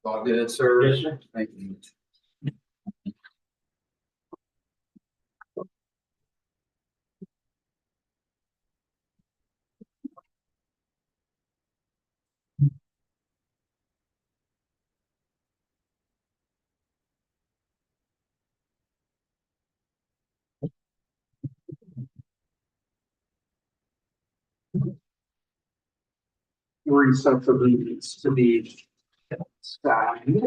All good, sir. Yes, sir. Thank you. Reset for the to be signed.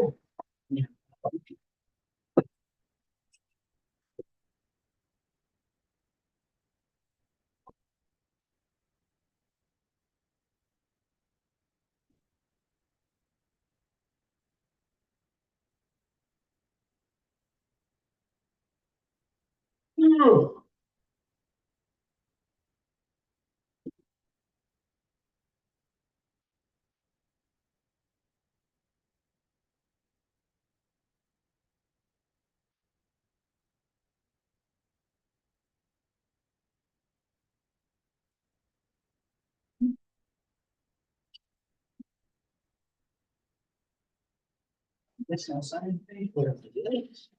This is sign page, whatever it is.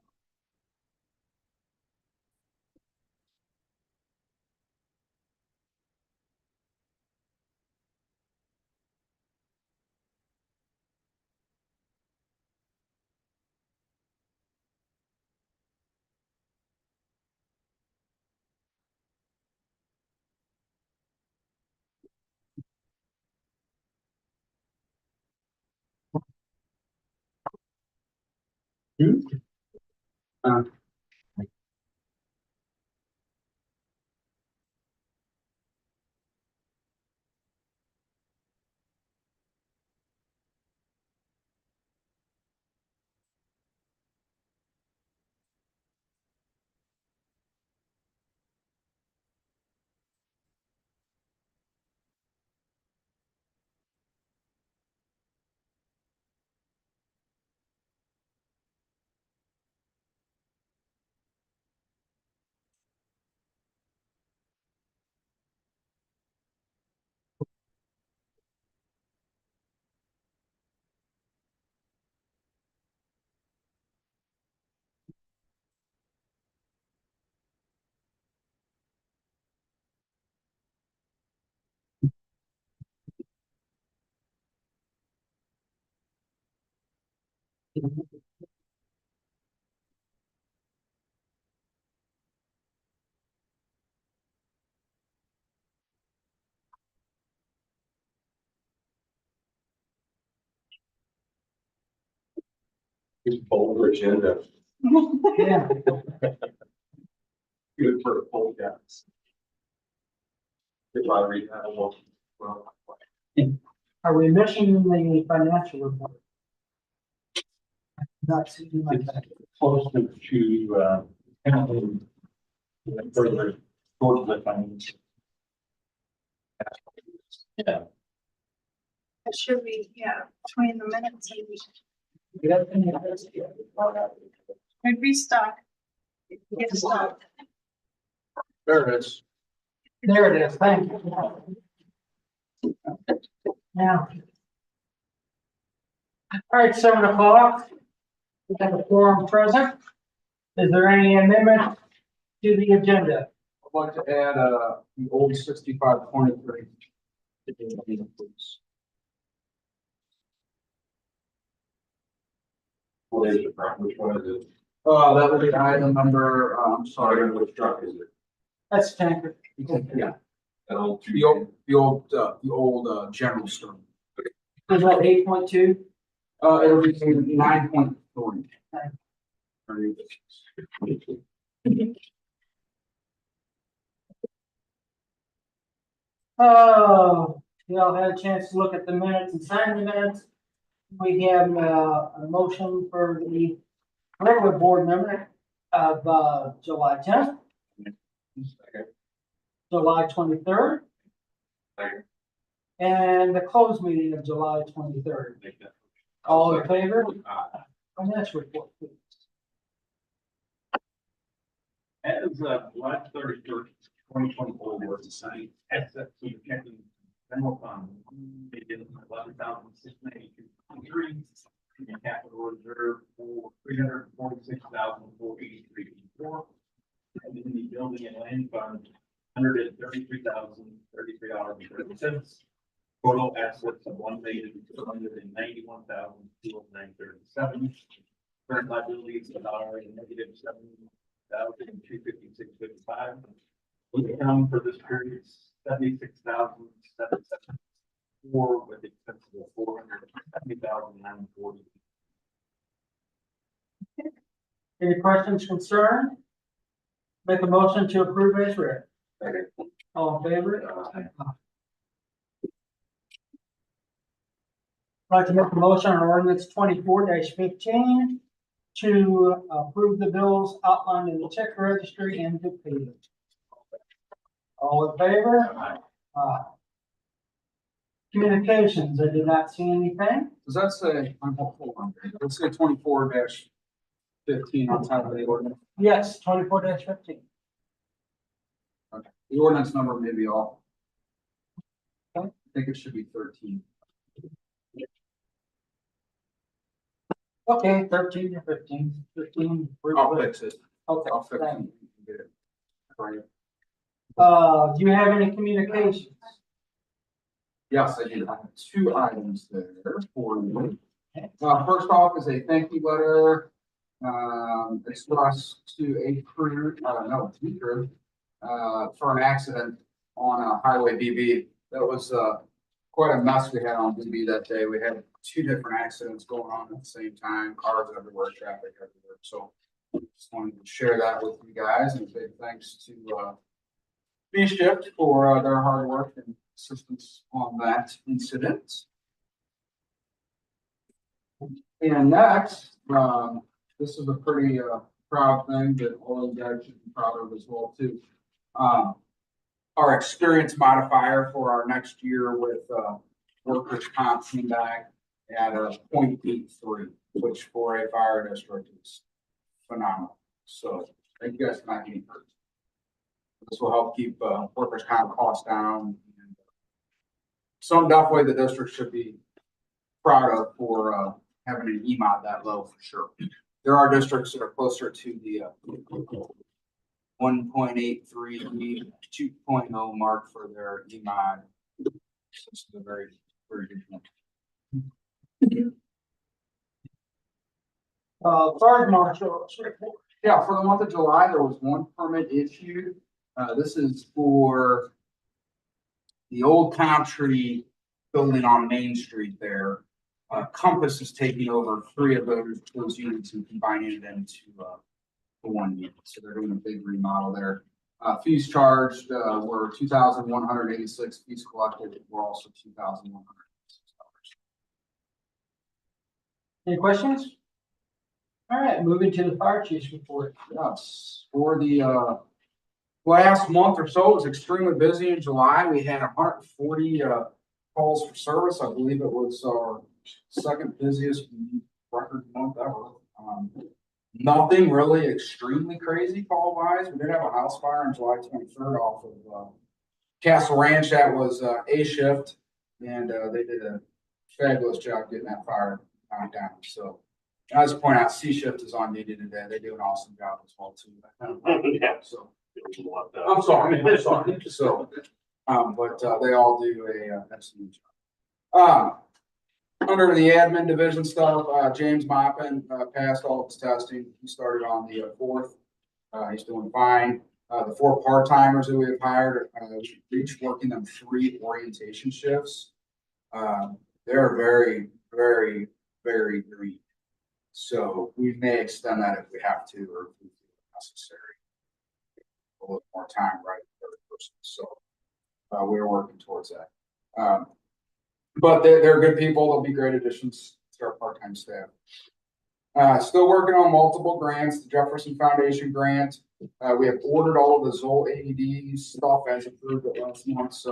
It's bold agenda. Yeah. Good for the poll guys. If I read that, well. Are we missing the financial report? Not something like that. Close to, counting. Further towards the financial. Yeah. It should be, yeah, between the minutes and we'd be stuck. Get stuck. There it is. There it is, thank you. Now. All right, 7 o'clock. We have a quorum present. Is there any amendment to the agenda? I'd like to add, the old 6523. What is it, Frank? Which one is it? That would be item number, I'm sorry, Which truck is it? That's tanker. yeah, That old. the old general store. Is that 8.2? It'll be 9.3. Y'all had a chance to look at the minutes and sign the minutes. We have, a motion for the regular board member of, July 10th, July 23rd, Second. and the closed meeting of July 23rd. All in favor? Finance report, please. As of July 31st, 2024, was assigned asset to checking general fund. They did $11,692.23 and capital reserve for $346,483.84. And in the building and land fund, $133,033.30. Total assets of $1,291,209.37. Current liabilities are a negative $7,256.55. Income for this period is $76,774 with expenses of $470,940. Any questions, concern? Make a motion to approve as read. All in favor? I'd like to make a motion on ordinance 24-15 to approve the bills outlined in the check registry and to pay them. All in favor? Aye. Communications, I did not see anything. Does that say, I'm hopeful, let's say 24-15 on top of the ordinance? Yes, 24-15. Okay. The ordinance number may be off. Okay. I think it should be 13. Okay, 13 to 15, 15. I'll fix it. Okay, I'll fix it. thank you. Get it right. Do you have any communications? Yes, I do. I have 2 items there for you. First off is a thank you letter, expressed to a crew, for an accident on Highway BB. That was, quite a mess we had on BB that day. We had 2 different accidents going on at the same time, cars everywhere, traffic everywhere. So just wanted to share that with you guys, and a big thanks to, B-Shift for their hard work and assistance on that incident. And next, this is a pretty proud thing that all of you guys should be proud of as well too. Our experience modifier for our next year with workers' comp came back at a 0.83, which for a fire district is phenomenal. So thank you guys for not getting hurt. This will help keep workers' comp costs down. And some definitely the district should be proud of for having an EMOD that low for sure. There are districts that are closer to the 1.83, 2.0 mark for their EMOD. So this is a very, very good one. Fire marshal report. Yeah, for the month of July, there was 1 permit issued. This is for the old Country building on Main Street there. Compass is taking over 3 of those units and combining it into one unit. So they're doing a big remodel there. Fees charged were $2,186. Fees collected were also $2,186. Any questions? All right, moving to the fire chief's report. Yes, for the last month or so, it was extremely busy in July. We had 140 calls for service. I believe it was our 2nd busiest record month ever. Nothing really extremely crazy call wise. We did have a house fire on July 23rd off of Castle Ranch. That was A shift, and they did a fabulous job getting that fire down. So I just point out C shift is on duty today. They do an awesome job as well too. Yeah. So I'm sorry. So, but they all do a excellent job. Under the admin division stuff, James Moppin passed all of his testing. He started on the 4th. He's doing fine. The 4 part-timers that we have hired, each working them 3 orientation shifts. They're very, very, very green. So we may extend that if we have to, or if we feel necessary. A little more time, right? For the person. So we're working towards towards that. But they're good people. They'll be great additions to our part-time staff. Still working on multiple grants, the Jefferson Foundation grant. We have ordered all of the Zoll AED stuff as approved at last month's,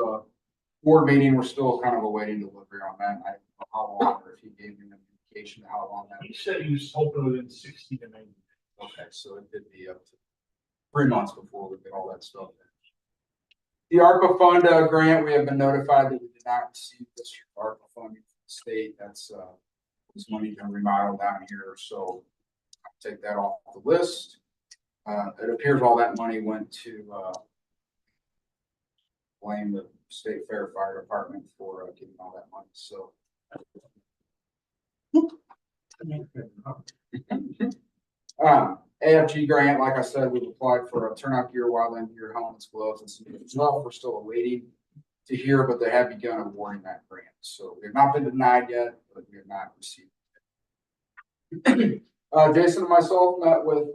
board meeting. We're still kind of awaiting delivery on that. I don't know how long, or if he gave me an indication of how long that. He said he was hoping within 60 to 90. Okay, so it could be up to 3 months before we get all that stuff in. The ARPA fund grant, we have been notified that we did not receive this ARPA funding from the state. That's this money can remodel down here, so I'll take that off the list. It appears all that money went to blame the State Fair Fire Department for getting all that money, so. AFG grant, like I said, we've applied for a turnout gear, wildland gear, helmets, gloves, and some stuff. We're still awaiting to hear, but they have begun awarding that grant. So we have not been denied yet, but we have not received it. Jason and myself met with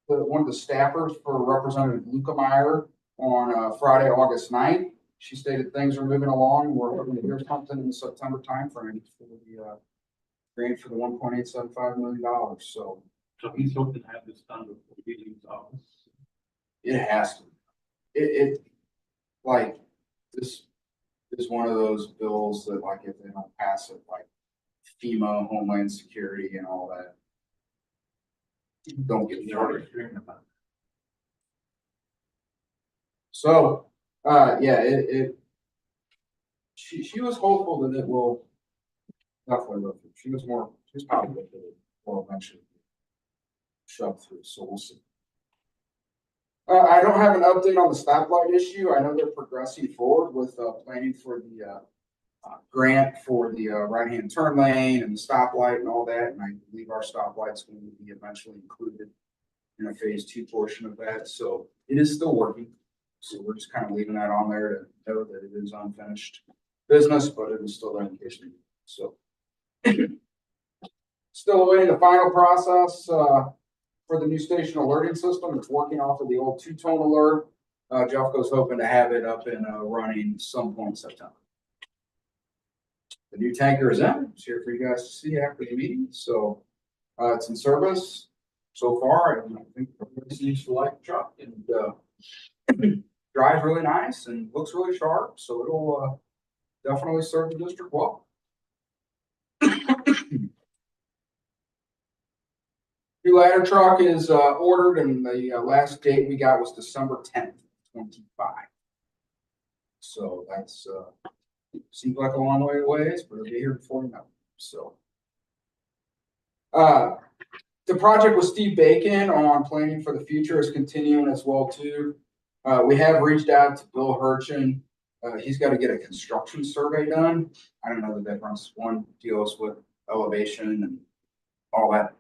one of the staffers for Representative Luca Meyer on Friday, August 9th. She stated things are moving along. We're hoping to hear something in the September timeframe for the grant for the $1.875 million. So He's hoping to have this done before he leaves office. it has to. It like this is one of those bills that, like, if they don't pass it, like FEMA, Homeland Security, and all that, don't get me started. So, yeah, she was hopeful that it will definitely go through. She was positive that it will eventually shove through, so we'll see. I don't have an update on the stoplight issue. I know they're progressing forward with planning for the grant for the right-hand turn lane and the stoplight and all that, and I believe our stoplight's going to be eventually included in a phase 2 portion of that, so it is still working. So we're just kind of leaving that on there to know that it is unfinished business, but it is still there in case we need it. So still awaiting the final process for the new station alerting system. It's working off of the old 2-tone alert. Jeffco's hoping to have it up and running some point in September. The new tanker is in. It's here for you guys to see after the meeting. So it's in service so far, and I think everybody seems to like the truck, and drives really nice and looks really sharp. So it'll definitely serve the district well. The ladder truck is ordered, and the last date we got was December 10th, 25. So that's seems like a long way away, but it'll be here before you know. So the project with Steve Bacon on planning for the future is continuing as well too. We have reached out to Bill Hirchin. He's got to get a construction survey done. I don't know the difference. One deals with elevation and all that.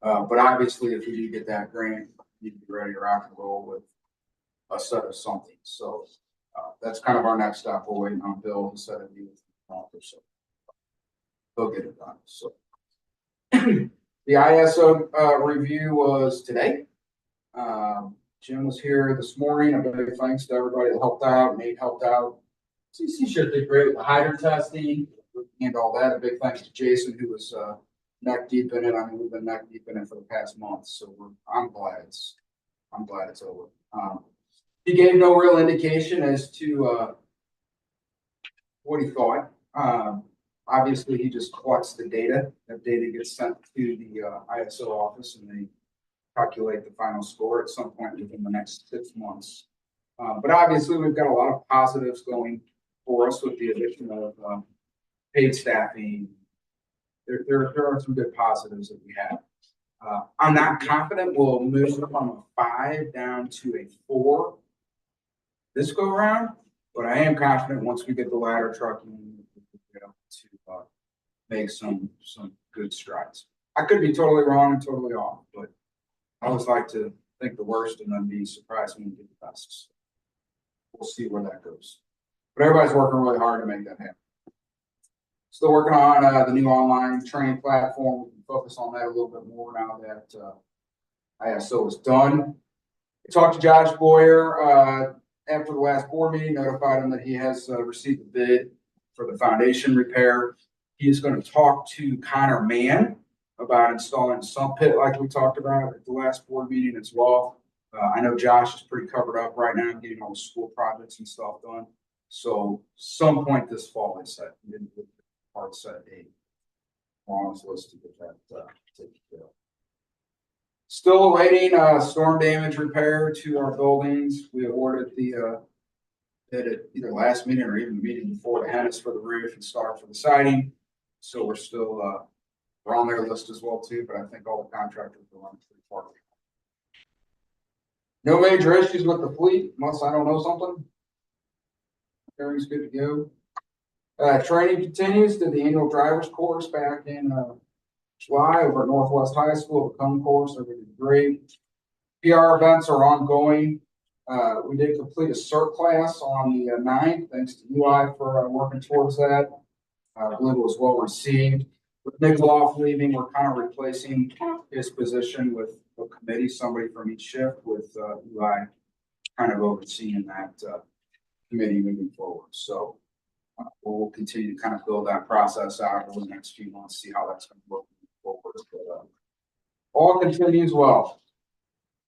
But obviously, if we do get that grant, we need to be ready to rock and roll with a set of something. So that's kind of our next step. We're waiting on Bill to set a meeting with the office. So they'll get it done. So the ISO review was today. Jim was here this morning. A big thanks to everybody that helped out. Nate helped out. CC sure did great with the hydrant testing and all that. A big thanks to Jason, who was neck deep in it. I mean, we've been neck deep in it for the past month, so I'm glad it's over. He gave no real indication as to what he thought. Obviously, he just collects the data. That data gets sent to the ISO office, and they calculate the final score at some point within the next 6 months. But obviously, we've got a lot of positives going for us with the addition of paid staffing. There are some good positives that we have. I'm not confident we'll move from a 5 down to a 4 this go around, but I am confident once we get the ladder trucking, we'll be able to make some good strides. I could be totally wrong and totally off, but I always like to think the worst and then be surprised when we get the best. We'll see where that goes. But everybody's working really hard to make that happen. Still working on the new online training platform. We can focus on that a little bit more now that ISO is done. I talked to Josh Boyer. after the last board meeting, notified him that he has received a bid for the foundation repair. He is going to talk to Connor Mann about installing a sump pit like we talked about at the last board meeting as well. I know Josh is pretty covered up right now, getting all the school projects and stuff done. So some point this fall, they said, we didn't put the hard set date on his list to get that taken care of. Still awaiting storm damage repair to our buildings. We awarded the bid at either last meeting or even the meeting before the Hennis for the roof and Star for the siding. So we're still we're on their list as well too, but I think all the contractors are on pretty far. No major issues with the fleet, unless I don't know something. Everything's good to go. Training continues, did the annual driver's course back in July over at Northwest High School, the cone course, everything great. PR events are ongoing. We did complete a CERT class on the 9th, thanks to UI for working towards that. I believe it was well received. With Nicholas leaving, we're kind of replacing his position with a committee, somebody from each shift with UI kind of overseeing that committee moving forward. So we'll continue to kind of build that process out over the next few months, see how that's going to look forward. But, all continues well.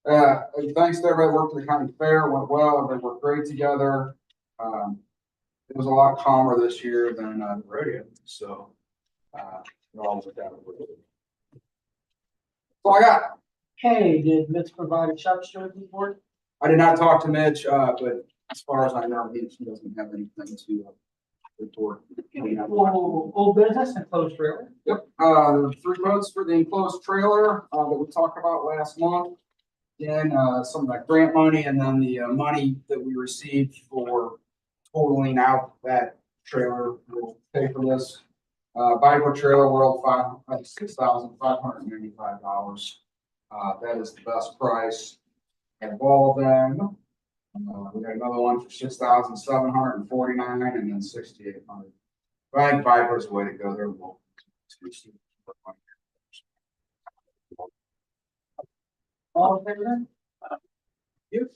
And thanks to everybody that worked at the county fair, went well, everybody worked great together. It was a lot calmer this year than the rodeo, so it all worked out really good. That's all I got. Okay, did Mitch provide a shop steward report? I did not talk to Mitch, but as far as I know, he doesn't have anything to report. Old business and closed trailer. Yep, 3 votes for the enclosed trailer that we talked about last month. Then some of that grant money and then the money that we received for totaling out that trailer will pay for this. Viper Trailer World, $6,595. That is the best price. And all of them. We got another one for $6,749 and then $6,800. I think Viper's the way to go there. We'll All in favor? Yes.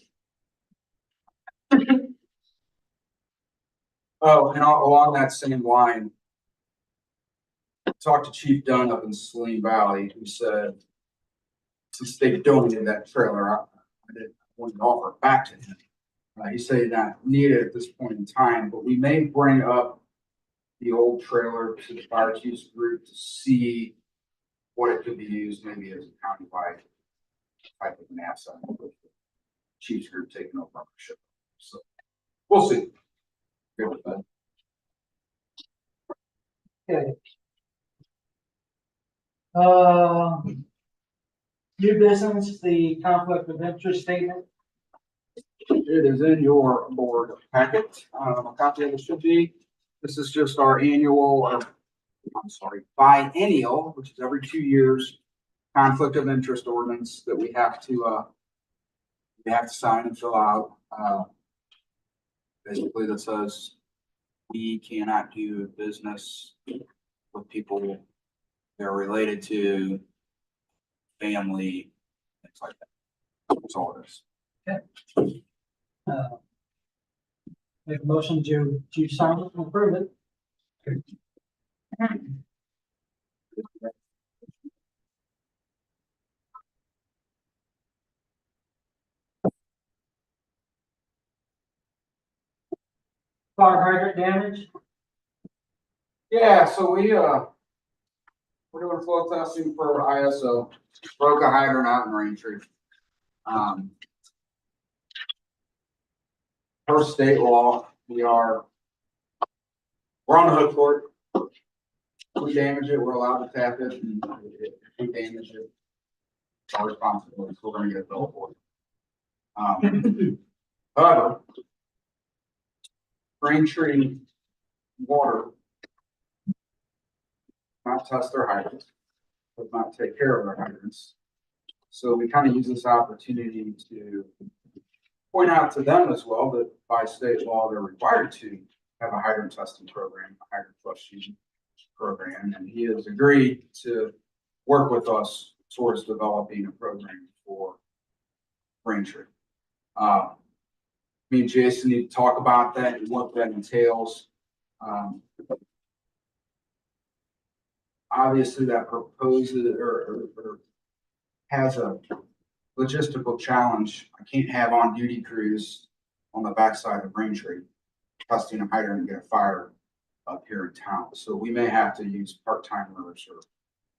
Oh, and along that same line, talked to Chief Dunn up in Saline Valley, who said, since they donated that trailer, I didn't want to offer it back to him. He said he did not need it at this point in time, but we may bring up the old trailer to the fire chiefs group to see what it could be used maybe as a countywide type of an asset. With the chiefs group taking over ownership. So we'll see. Good with that. Okay. New business, the conflict of interest statement. It is in your board packet. A copy of it should be. This is just our biennial, which is every 2 years, conflict of interest ordinance that we have to sign and fill out. Basically, that says we cannot do business with people they're related to, family, things like that. That's all it is. Make a motion to sign it and approve it. Fire hydrant damage. Yeah, so we're doing flow testing for ISO. Broke a hydrant out in Raintree. Per state law, we're on the hook for it. If we damage it, we're allowed to tap it, and if we damage it, it's our responsibility, so we're gonna get a bill for it. However, Raintree Water not test their hydrants, but not take care of their hydrants. So we kind of use this opportunity to point out to them as well that by state law, they're required to have a hydrant testing program, a hydrant flushing program, and he has agreed to work with us towards developing a program for Raintree. Me and Jason need to talk about that and what that entails. Obviously, that proposes or has a logistical challenge. I can't have on-duty crews on the backside of Braintree testing a hydrant and get a fire up here in town. So we may have to use part-timers or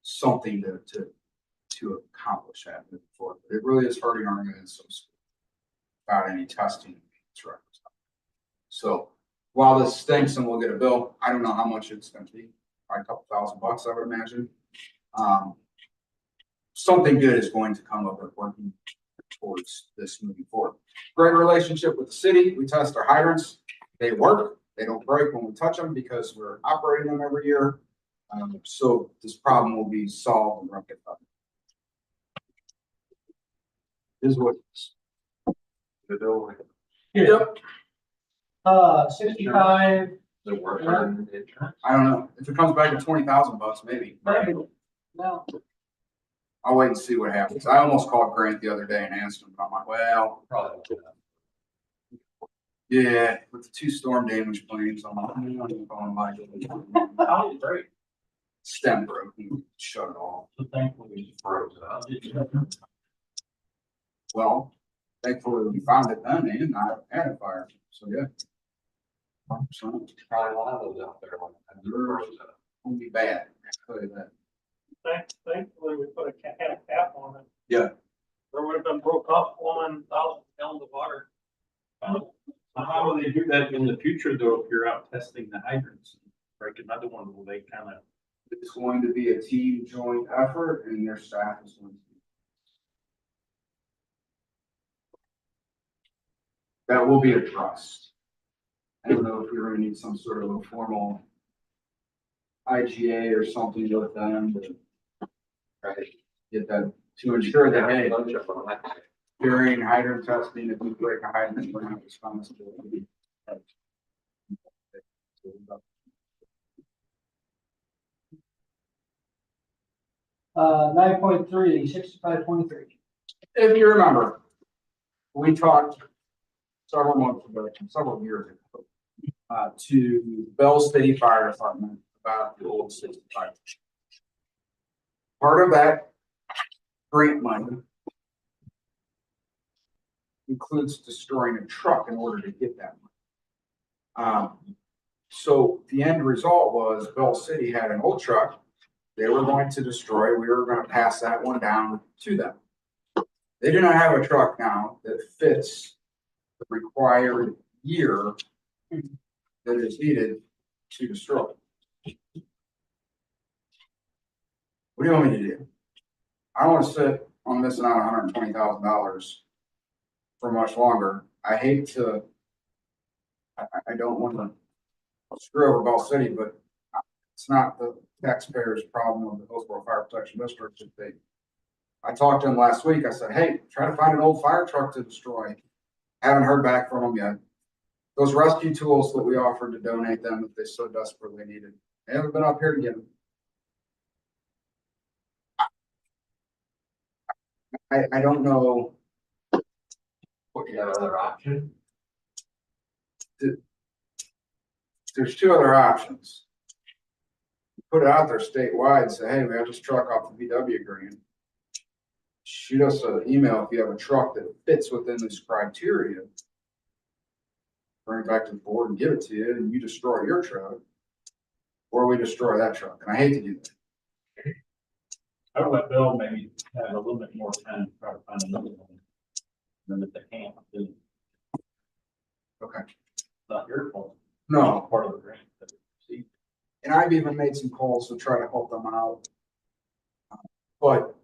something to accomplish that moving forward. But it really is hurting our minutes without any testing. So while this stinks and we'll get a bill, I don't know how much it's gonna be, probably a couple $1,000, I would imagine. Something good is going to come of it working towards this moving forward. Great relationship with the city. We test our hydrants. They work. They don't break when we touch them because we're operating them every year. So this problem will be solved and rectified. Is what it is. The bill, Yep. 65, the worker and the insurance. I don't know. If it comes back to $20,000, maybe. no, I'll wait and see what happens. I almost called Grant the other day and asked him, but I'm like, well, Probably. yeah, with the 2 storm damage claims, I'm like, I'm not even calling my Oh, great. stem broke. He shut it off. So thankfully, we Froze it up. Well, thankfully we found it then and not had a fire. So yeah. So Probably a lot of those out there. Like that. Froze it up. won't be bad. I'll tell you that. Thankfully, we put had a cap on it. Yeah. There would have been broke off 1,000 gallons of water. How will they do that in the future though, if you're out testing the hydrants? Break another one, will they kind of? It's going to be a team joint effort and their staff is going to be. That will be a trust. I don't know if we're gonna need some sort of a formal IGA or something with them to get that, to ensure that, hey, during hydrant testing, if we break a hydrant, we're not responsible. 9.3, 65.23. If you remember, we talked several months ago, several years ago, to Bell City Fire Department about the old 65. Part of that grant money includes destroying a truck in order to get that money. So the end result was Bell City had an old truck they were going to destroy. We were going to pass that one down to them. They do not have a truck now that fits the required year that is needed to destroy. What do you want me to do? I don't want to sit on missing out $120,000 for much longer. I hate to, I don't want to screw over Bell City, but it's not the taxpayers' problem of the Hillsborough Fire Protection District. I talked to him last week. I said, hey, try to find an old fire truck to destroy. Haven't heard back from them yet. Those rescue tools that we offered to donate them if they so desperately needed, they haven't been up here to get them. I don't know. What, you got another option? There's 2 other options. Put it out there statewide, say, hey, we have this truck off the VW grant. Shoot us an email if you have a truck that fits within this criteria. Bring it back to the board and give it to you, and you destroy your truck. Or we destroy that truck, and I hate to do that. I would let Bill maybe have a little bit more time to try to find another one. Than if they can't, then Okay. it's not your fault. No, Part of the grant. See, and I've even made some calls to try to help them out. But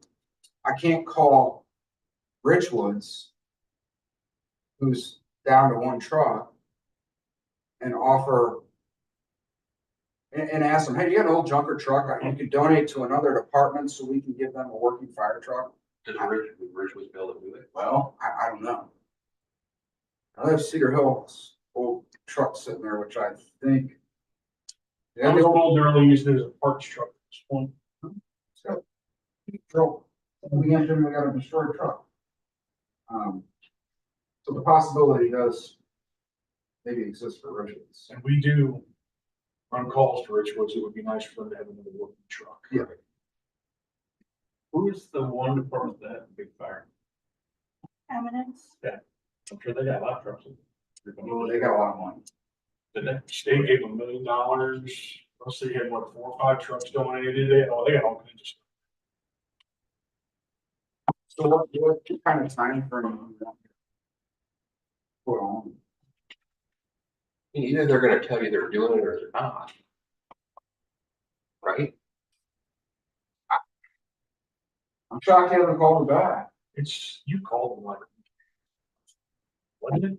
I can't call Richwoods, who's down to 1 truck, and offer and ask them, hey, you got an old junker truck you could donate to another department so we can give them a working fire truck? Does Rich was able to do it? Well, I don't know. I have Cedar Hill's old truck sitting there, which I think. I was told they're only using it as a parts truck at this point. So, we got a destroyed truck. So the possibility does maybe exists for Richards. And we do run calls to Richwoods. It would be nice for them to have another working truck. Yeah. Who's the one department that had a big fire? Eminence. I'm sure they got a lot of trucks. Oh, they got a lot of money. Did they? State gave them $1 million. Let's see, had what, 4 or 5 trucks donated. They got all kinds of stuff. So what kind of time frame? do you want? Put on? Either they're gonna tell you they're doing it or they're not. Right? I'm shocked you haven't called me back It's, you called them like. What is it?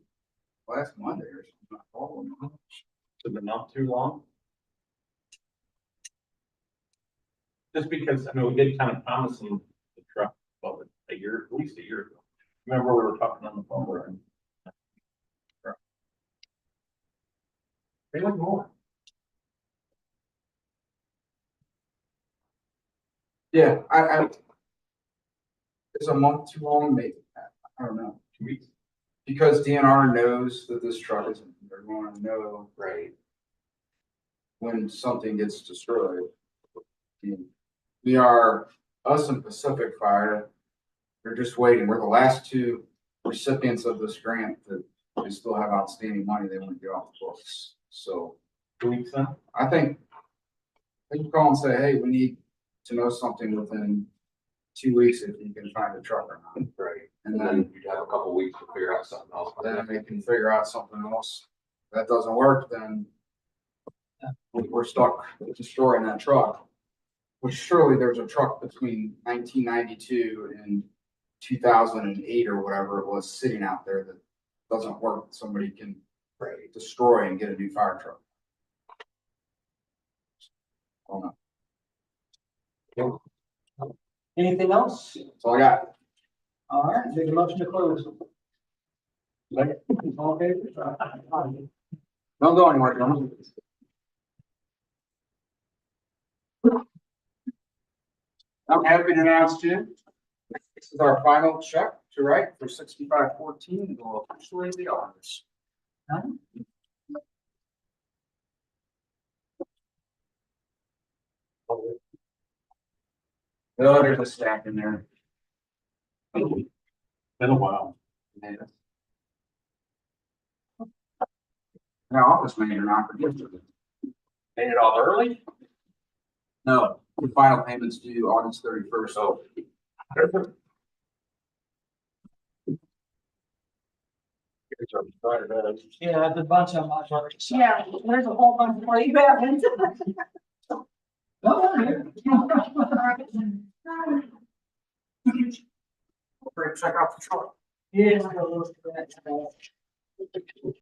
last Monday or something. I called them. Has it been not too long? Just because, I mean, we did kind of promise them the truck, well, a year, at least a year ago. Remember, we were talking on the phone, right? They want more. Yeah, I. Is a month too long? Maybe. I don't know. 2 weeks. Because DNR knows that this truck isn't, they're going to know Right. when something gets destroyed. And we are, us and Pacific Fire, they're just waiting. We're the last 2 recipients of this grant that we still have outstanding money they want to get off the books. So 2 weeks then? I think they can call and say, hey, we need to know something within 2 weeks if you can find a truck or not. Right. And And then then you'd have a couple weeks to figure out something else. then they can figure out something else. If that doesn't work, then we're stuck destroying that truck. Which surely there's a truck between 1992 and 2008 or whatever it was sitting out there that doesn't work. Somebody can destroy and get a new fire truck. I don't know. Anything else? That's all I got. All right, make a motion to close. All in favor? Don't go anywhere, gentlemen. I'm happy to announce to you, this is our final check to write for 6514. We'll officially the honors. Oh, there's a stack in there. Been a while. Now, office manager not forget. Made it all early? No, the final payments due August 31st. So Yeah, there's a bunch of them. I've already signed. Yeah, there's a whole bunch for you haven't. check out the truck. Yeah. I'll go look for that.